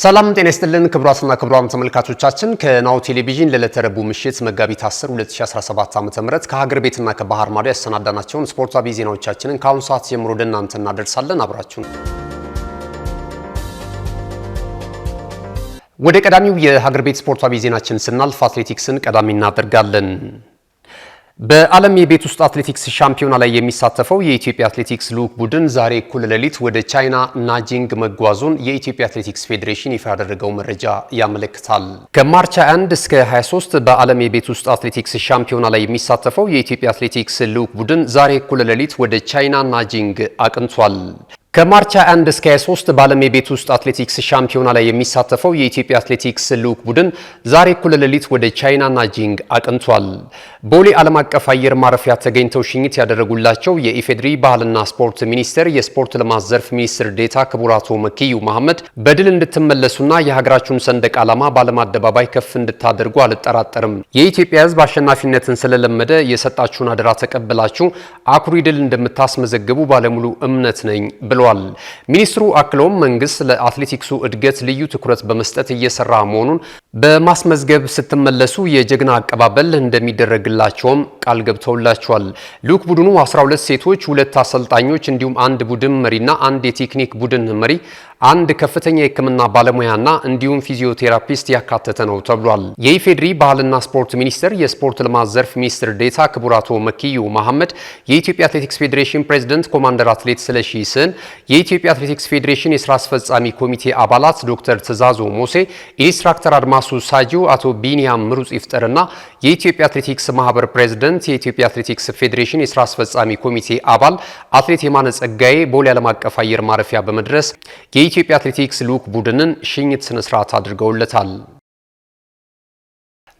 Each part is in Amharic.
ሰላም ጤና ይስጥልን ክቡራትና ክቡራን ተመልካቾቻችን ከናሁ ቴሌቪዥን ለለተረቡ ምሽት መጋቢት 10 2017 ዓ.ም ከሀገር ቤትና ከባህር ማዶ ያሰናዳናቸውን ስፖርታዊ ዜናዎቻችንን ከአሁን ሰዓት ጀምሮ ወደ እናንተ እናደርሳለን። አብራችሁን ወደ ቀዳሚው የሀገር ቤት ስፖርታዊ ዜናችን ስናልፍ አትሌቲክስን ቀዳሚ እናደርጋለን። በዓለም የቤት ውስጥ አትሌቲክስ ሻምፒዮና ላይ የሚሳተፈው የኢትዮጵያ አትሌቲክስ ልዑክ ቡድን ዛሬ እኩለ ሌሊት ወደ ቻይና ናጂንግ መጓዙን የኢትዮጵያ አትሌቲክስ ፌዴሬሽን ይፋ ያደረገው መረጃ ያመለክታል። ከማርች 21 እስከ 23 በዓለም የቤት ውስጥ አትሌቲክስ ሻምፒዮና ላይ የሚሳተፈው የኢትዮጵያ አትሌቲክስ ልዑክ ቡድን ዛሬ እኩለ ሌሊት ወደ ቻይና ናጂንግ አቅንቷል። ከማርች 21 እስከ 23 በዓለም የቤት ውስጥ አትሌቲክስ ሻምፒዮና ላይ የሚሳተፈው የኢትዮጵያ አትሌቲክስ ልዑክ ቡድን ዛሬ እኩለ ሌሊት ወደ ቻይና ናጂንግ አቅንቷል። ቦሌ ዓለም አቀፍ አየር ማረፊያ ተገኝተው ሽኝት ያደረጉላቸው የኢፌዴሪ ባህልና ስፖርት ሚኒስቴር የስፖርት ልማት ዘርፍ ሚኒስትር ዴኤታ ክቡር አቶ መኪዩ መሐመድ በድል እንድትመለሱና የሀገራችሁን ሰንደቅ ዓላማ በዓለም አደባባይ ከፍ እንድታደርጉ አልጠራጠርም። የኢትዮጵያ ሕዝብ አሸናፊነትን ስለለመደ የሰጣችሁን አደራ ተቀበላችሁ አኩሪ ድል እንደምታስመዘግቡ ባለሙሉ እምነት ነኝ ብለዋል። ሚኒስትሩ አክለውም መንግስት ለአትሌቲክሱ እድገት ልዩ ትኩረት በመስጠት እየሰራ መሆኑን በማስመዝገብ ስትመለሱ የጀግና አቀባበል እንደሚደረግላቸውም ቃል ገብተውላቸዋል። ልዑክ ቡድኑ 12 ሴቶች፣ 2 አሰልጣኞች እንዲሁም አንድ ቡድን መሪና አንድ የቴክኒክ ቡድን መሪ፣ አንድ ከፍተኛ የሕክምና ባለሙያና እንዲሁም ፊዚዮቴራፒስት ያካተተ ነው ተብሏል። የኢፌዴሪ ባህልና ስፖርት ሚኒስቴር የስፖርት ልማት ዘርፍ ሚኒስትር ዴኤታ ክቡር አቶ መኪዩ መሐመድ፣ የኢትዮጵያ አትሌቲክስ ፌዴሬሽን ፕሬዝዳንት ኮማንደር አትሌት ስለሺ ስህን፣ የኢትዮጵያ አትሌቲክስ ፌዴሬሽን የስራ አስፈጻሚ ኮሚቴ አባላት ዶክተር ትእዛዙ ሞሴ፣ ኢንስትራክተር አድማሱ ሳጂው፣ አቶ ቢኒያም ምሩጽ ይፍጠርና የኢትዮጵያ አትሌቲክስ ማህበር ፕሬዝዳንት፣ የኢትዮጵያ አትሌቲክስ ፌዴሬሽን የስራ አስፈጻሚ ኮሚቴ አባል አትሌት የማነ ጸጋዬ ቦሌ ዓለም አቀፍ አየር ማረፊያ በመድረስ የኢትዮጵያ አትሌቲክስ ልዑክ ቡድንን ሽኝት ስነ ስርዓት አድርገውለታል።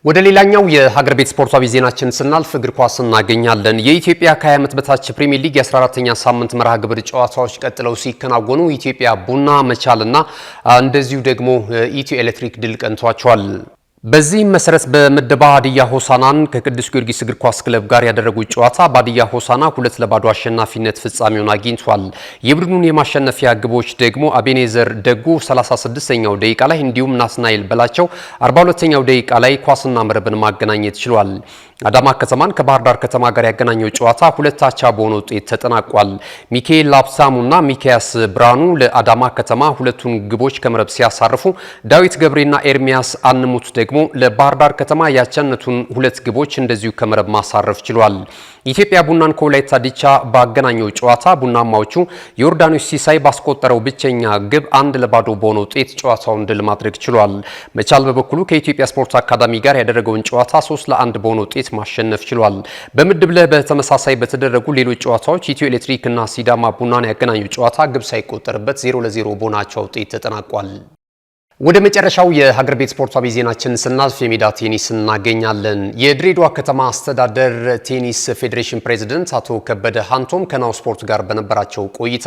ወደ ሌላኛው የሀገር ቤት ስፖርታዊ ዜናችን ስናልፍ እግር ኳስ እናገኛለን። የኢትዮጵያ ከ20 ዓመት በታች ፕሪሚየር ሊግ የ14ኛ ሳምንት መርሃ ግብር ጨዋታዎች ቀጥለው ሲከናወኑ ኢትዮጵያ ቡና መቻልና እንደዚሁ ደግሞ ኢትዮ ኤሌክትሪክ ድል ቀንቷቸዋል። በዚህም መሰረት በምድባ ሀዲያ ሆሳናን ከቅዱስ ጊዮርጊስ እግር ኳስ ክለብ ጋር ያደረጉት ጨዋታ በሀዲያ ሆሳና 2-0 አሸናፊነት ፍጻሜውን አግኝቷል። የቡድኑን የማሸነፊያ ግቦች ደግሞ አቤኔዘር ደጉ 36ኛው ደቂቃ ላይ እንዲሁም ናትናኤል በላቸው 42ኛው ደቂቃ ላይ ኳስና መረብን ማገናኘት ችሏል። አዳማ ከተማን ከባህር ዳር ከተማ ጋር ያገናኘው ጨዋታ 2-አቻ በሆነ ውጤት ተጠናቋል። ሚካኤል ላፕሳሙና ሚካያስ ብርሃኑ ለአዳማ ከተማ ሁለቱን ግቦች ከመረብ ሲያሳርፉ፣ ዳዊት ገብሬና ኤርሚያስ አንሙት ደግሞ ለባህር ዳር ከተማ ያቻነቱን 2 ግቦች እንደዚሁ ከመረብ ማሳረፍ ችሏል። ኢትዮጵያ ቡናን ከወላይታ ዲቻ ባገናኘው ጨዋታ ቡናማዎቹ ዮርዳኖስ ሲሳይ ባስቆጠረው ብቸኛ ግብ 1-0 በሆነ ውጤት ጨዋታውን ድል ማድረግ ችሏል። መቻል በበኩሉ ከኢትዮጵያ ስፖርት አካዳሚ ጋር ያደረገውን ጨዋታ 3-1 በሆነ ውጤት ማሸነፍ ችሏል። በምድብ ለ በተመሳሳይ በተደረጉ ሌሎች ጨዋታዎች ኢትዮ ኤሌክትሪክ እና ሲዳማ ቡናን ያገናኙ ጨዋታ ግብ ሳይቆጠርበት 0-0 በሆናቸው ውጤት ተጠናቋል። ወደ መጨረሻው የሀገር ቤት ስፖርታዊ ዜናችን ስናልፍ የሜዳ ቴኒስ እናገኛለን። የድሬዳዋ ከተማ አስተዳደር ቴኒስ ፌዴሬሽን ፕሬዝዳንት አቶ ከበደ ሃንቶም ከናሁ ስፖርት ጋር በነበራቸው ቆይታ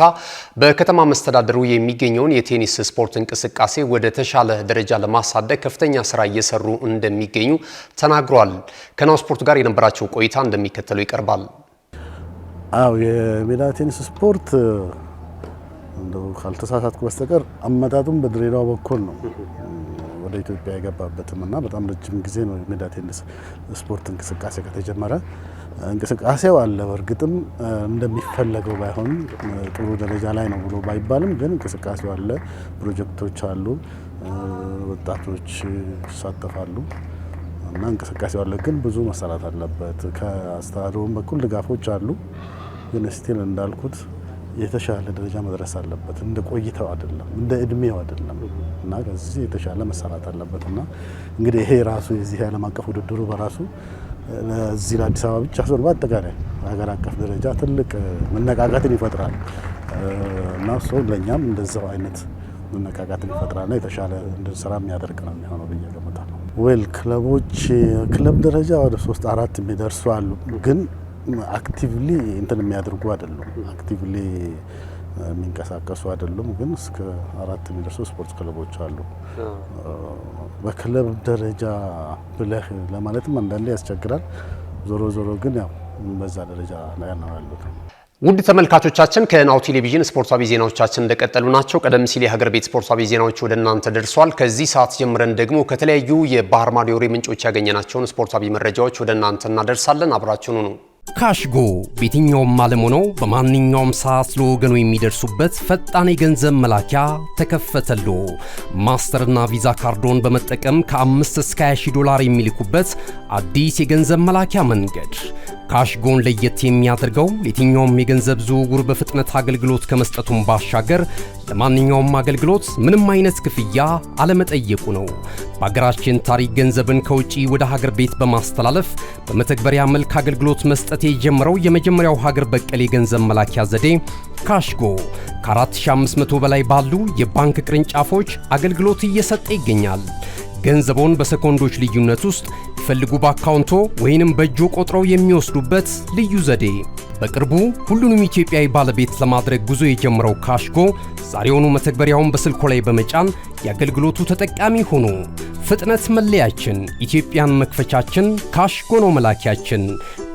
በከተማ መስተዳደሩ የሚገኘውን የቴኒስ ስፖርት እንቅስቃሴ ወደ ተሻለ ደረጃ ለማሳደግ ከፍተኛ ስራ እየሰሩ እንደሚገኙ ተናግሯል። ከናሁ ስፖርት ጋር የነበራቸው ቆይታ እንደሚከተለው ይቀርባል። የሜዳ ቴኒስ ስፖርት እንደው ካልተሳሳትኩ በስተቀር አመጣጡም በድሬዳዋ በኩል ነው ወደ ኢትዮጵያ የገባበትም እና በጣም ረጅም ጊዜ ነው የሜዳ ቴኒስ ስፖርት እንቅስቃሴ ከተጀመረ። እንቅስቃሴው አለ። በእርግጥም እንደሚፈለገው ባይሆንም ጥሩ ደረጃ ላይ ነው ብሎ ባይባልም ግን እንቅስቃሴው አለ። ፕሮጀክቶች አሉ፣ ወጣቶች ይሳተፋሉ እና እንቅስቃሴው አለ። ግን ብዙ መሰራት አለበት። ከአስተዳደሩም በኩል ድጋፎች አሉ። ግን ስቲል እንዳልኩት የተሻለ ደረጃ መድረስ አለበት። እንደ ቆይተው አይደለም፣ እንደ እድሜው አይደለም እና ከዚህ የተሻለ መሰራት አለበት እና እንግዲህ ይሄ ራሱ የዚህ ዓለም አቀፍ ውድድሩ በራሱ እዚህ ለአዲስ አበባ ብቻ ሳይሆን በአጠቃላይ ሀገር አቀፍ ደረጃ ትልቅ መነቃቃትን ይፈጥራል እና ሰው ለኛም እንደዛው አይነት መነቃቃትን ይፈጥራልና የተሻለ እንድንሰራ የሚያደርግ ነው የሚሆነው ብዬ ገምታለሁ። ክለቦች ክለብ ደረጃ ወደ 3-4 የሚደርሱ አሉ ግን አክቲቭሊ እንትን የሚያደርጉ አይደሉም። አክቲቭሊ የሚንቀሳቀሱ አይደሉም። ግን እስከ 4 የሚደርሱ ስፖርት ክለቦች አሉ። በክለብ ደረጃ ብለህ ለማለትም አንዳንዴ ያስቸግራል። ዞሮ ግን ያው በዛ ደረጃ ላይ ነው ያሉት። ውድ ተመልካቾቻችን ከናሁ ቴሌቪዥን ስፖርታዊ ዜናዎቻችን እንደቀጠሉ ናቸው። ቀደም ሲል የሀገር ቤት ስፖርታዊ ዜናዎች ወደ እናንተ ደርሷል። ከዚህ ሰዓት ጀምረን ደግሞ ከተለያዩ የባህር ማዶ የወሬ ምንጮች ያገኘናቸውን ስፖርታዊ መረጃዎች ወደ እናንተ እናደርሳለን። አብራችሁኑ ነው። ካሽጎ በየትኛውም ዓለም ሆነው በማንኛውም ሰዓት ለወገኑ የሚደርሱበት ፈጣን የገንዘብ መላኪያ ተከፈተሎ። ማስተርና ቪዛ ካርዶን በመጠቀም ከ5 እስከ 20 ዶላር የሚልኩበት አዲስ የገንዘብ መላኪያ መንገድ። ካሽጎን ለየት የሚያደርገው የትኛውም የገንዘብ ዝውውር በፍጥነት አገልግሎት ከመስጠቱም ባሻገር ለማንኛውም አገልግሎት ምንም አይነት ክፍያ አለመጠየቁ ነው። በሀገራችን ታሪክ ገንዘብን ከውጪ ወደ ሀገር ቤት በማስተላለፍ በመተግበሪያ መልክ አገልግሎት መስጠት የጀመረው የመጀመሪያው ሀገር በቀል የገንዘብ መላኪያ ዘዴ ካሽጎ ከ4500 በላይ ባሉ የባንክ ቅርንጫፎች አገልግሎት እየሰጠ ይገኛል። ገንዘቦን በሰኮንዶች ልዩነት ውስጥ ይፈልጉ በአካውንቶ ወይንም በእጆ ቆጥረው የሚወስዱበት ልዩ ዘዴ። በቅርቡ ሁሉንም ኢትዮጵያዊ ባለቤት ለማድረግ ጉዞ የጀመረው ካሽጎ ዛሬውኑ መተግበሪያውን በስልኮ ላይ በመጫን የአገልግሎቱ ተጠቃሚ ሆኑ። ፍጥነት መለያችን፣ ኢትዮጵያን መክፈቻችን፣ ካሽጎ ነው መላኪያችን።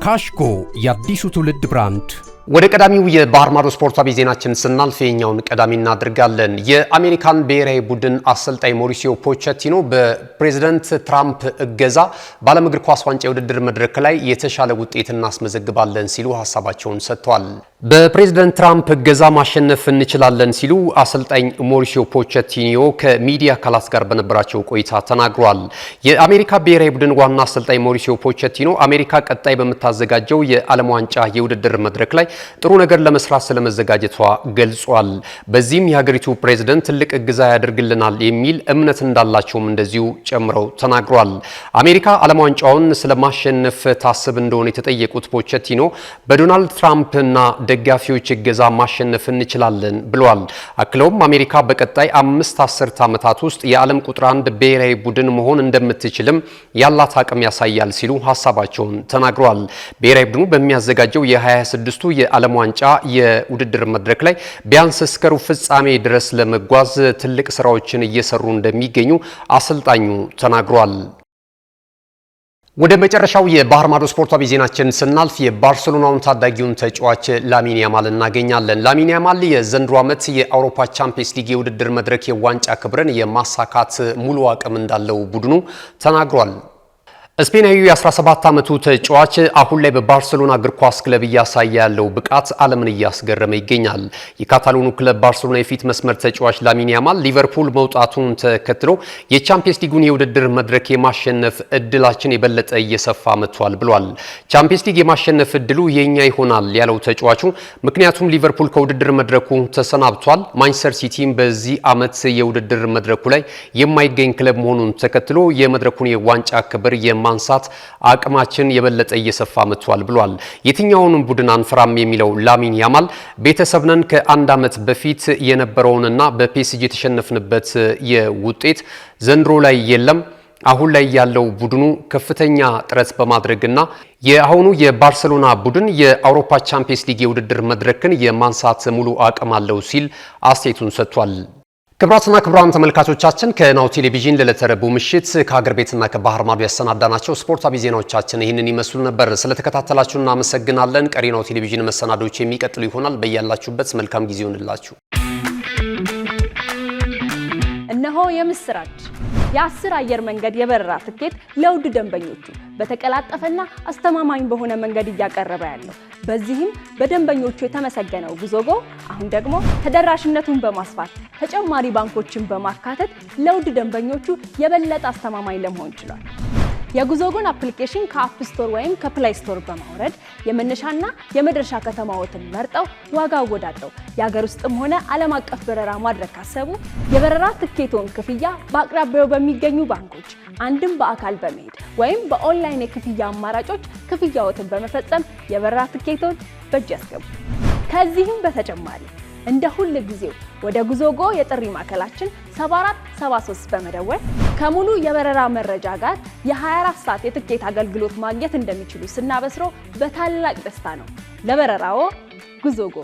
ካሽጎ የአዲሱ ትውልድ ብራንድ። ወደ ቀዳሚው የባህር ማዶ ስፖርታዊ ዜናችን ስናልፍ የኛውን ቀዳሚ እናደርጋለን። የአሜሪካን ብሔራዊ ቡድን አሰልጣኝ ሞሪሲዮ ፖቼቲኖ በፕሬዝዳንት ትራምፕ እገዛ በዓለም እግር ኳስ ዋንጫ የውድድር መድረክ ላይ የተሻለ ውጤት እናስመዘግባለን ሲሉ ሀሳባቸውን ሰጥተዋል። በፕሬዝዳንት ትራምፕ እገዛ ማሸነፍ እንችላለን ሲሉ አሰልጣኝ ሞሪሲዮ ፖቼቲኖ ከሚዲያ አካላት ጋር በነበራቸው ቆይታ ተናግሯል። የአሜሪካ ብሔራዊ ቡድን ዋና አሰልጣኝ ሞሪሲዮ ፖቼቲኖ አሜሪካ ቀጣይ በምታዘጋጀው የዓለም ዋንጫ የውድድር መድረክ ላይ ጥሩ ነገር ለመስራት ስለመዘጋጀቷ ገልጿል። በዚህም የሀገሪቱ ፕሬዝዳንት ትልቅ እገዛ ያደርግልናል የሚል እምነት እንዳላቸውም እንደዚሁ ጨምረው ተናግሯል። አሜሪካ ዓለም ዋንጫውን ስለማሸነፍ ታስብ እንደሆነ የተጠየቁት ፖቼቲኖ በዶናልድ ትራምፕና ደጋፊዎች እገዛ ማሸነፍ እንችላለን ብለዋል። አክለውም አሜሪካ በቀጣይ 5 ዓመታት ውስጥ የዓለም ቁጥር 1 ብሔራዊ ቡድን መሆን እንደምትችልም ያላት አቅም ያሳያል ሲሉ ሀሳባቸውን ተናግረዋል። ብሔራዊ ቡድኑ በሚያዘጋጀው የ26ቱ የዓለም ዋንጫ የውድድር መድረክ ላይ ቢያንስ እስከ ሩብ ፍጻሜ ድረስ ለመጓዝ ትልቅ ስራዎችን እየሰሩ እንደሚገኙ አሰልጣኙ ተናግሯል። ወደ መጨረሻው የባህር ማዶ ስፖርታዊ ዜናችን ስናልፍ የባርሴሎናውን ታዳጊውን ተጫዋች ላሚን ያማል እናገኛለን። ላሚን ያማል የዘንድሮ ዓመት የአውሮፓ ቻምፒየንስ ሊግ የውድድር መድረክ የዋንጫ ክብርን የማሳካት ሙሉ አቅም እንዳለው ቡድኑ ተናግሯል። ስፔናዊው የ17 ዓመቱ ተጫዋች አሁን ላይ በባርሴሎና እግር ኳስ ክለብ እያሳየ ያለው ብቃት ዓለምን እያስገረመ ይገኛል። የካታሎኑ ክለብ ባርሴሎና የፊት መስመር ተጫዋች ላሚን ያማል ሊቨርፑል መውጣቱን ተከትሎ የቻምፒየንስ ሊጉን የውድድር መድረክ የማሸነፍ እድላችን የበለጠ እየሰፋ መጥቷል ብሏል። ቻምፒየንስ ሊግ የማሸነፍ እድሉ የኛ ይሆናል ያለው ተጫዋቹ ምክንያቱም ሊቨርፑል ከውድድር መድረኩ ተሰናብቷል፣ ማንቸስተር ሲቲም በዚህ ዓመት የውድድር መድረኩ ላይ የማይገኝ ክለብ መሆኑን ተከትሎ የመድረኩን የዋንጫ ክብር ማንሳት አቅማችን የበለጠ እየሰፋ መጥቷል ብሏል። የትኛውንም ቡድን አንፈራም የሚለው ላሚን ያማል ቤተሰብነን ከአንድ ዓመት በፊት የነበረውንና በፒኤስጂ የተሸነፍንበት የውጤት ዘንድሮ ላይ የለም። አሁን ላይ ያለው ቡድኑ ከፍተኛ ጥረት በማድረግና የአሁኑ የባርሴሎና ቡድን የአውሮፓ ቻምፒየንስ ሊግ የውድድር መድረክን የማንሳት ሙሉ አቅም አለው ሲል አስተያየቱን ሰጥቷል። ክቡራትና ክቡራን ተመልካቾቻችን ከናሁ ቴሌቪዥን ለዕለተ ረቡዕ ምሽት ከሀገር ቤትና ከባህር ማዶ ያሰናዳናቸው ስፖርታዊ ዜናዎቻችን ይህንን ይመስሉ ነበር። ስለተከታተላችሁ እናመሰግናለን። ቀሪ ናሁ ቴሌቪዥን መሰናዶች የሚቀጥሉ ይሆናል። በያላችሁበት መልካም ጊዜ ይሁንላችሁ። እነሆ የምስራች! የ10 አየር መንገድ የበረራ ትኬት ለውድ ደንበኞቹ በተቀላጠፈና አስተማማኝ በሆነ መንገድ እያቀረበ ያለው በዚህም በደንበኞቹ የተመሰገነው ጉዞጎ አሁን ደግሞ ተደራሽነቱን በማስፋት ተጨማሪ ባንኮችን በማካተት ለውድ ደንበኞቹ የበለጠ አስተማማኝ ለመሆን ችሏል። የጉዞጎን አፕሊኬሽን ከአፕ ስቶር ወይም ከፕላይ ስቶር በማውረድ የመነሻና የመድረሻ ከተማዎትን መርጠው ዋጋ አወዳድረው የሀገር ውስጥም ሆነ ዓለም አቀፍ በረራ ማድረግ ካሰቡ የበረራ ትኬቶን ክፍያ በአቅራቢያው በሚገኙ ባንኮች አንድም በአካል በመሄድ ወይም በኦንላይን የክፍያ አማራጮች ክፍያዎትን በመፈጸም የበረራ ትኬቶን በእጅ ያስገቡ። ከዚህም በተጨማሪ እንደ ሁሉ ጊዜው ወደ ጉዞጎ የጥሪ ማዕከላችን 7473 በመደወል ከሙሉ የበረራ መረጃ ጋር የ24 ሰዓት የትኬት አገልግሎት ማግኘት እንደሚችሉ ስናበስሮ በታላቅ ደስታ ነው። ለበረራዎ ጉዞጎ!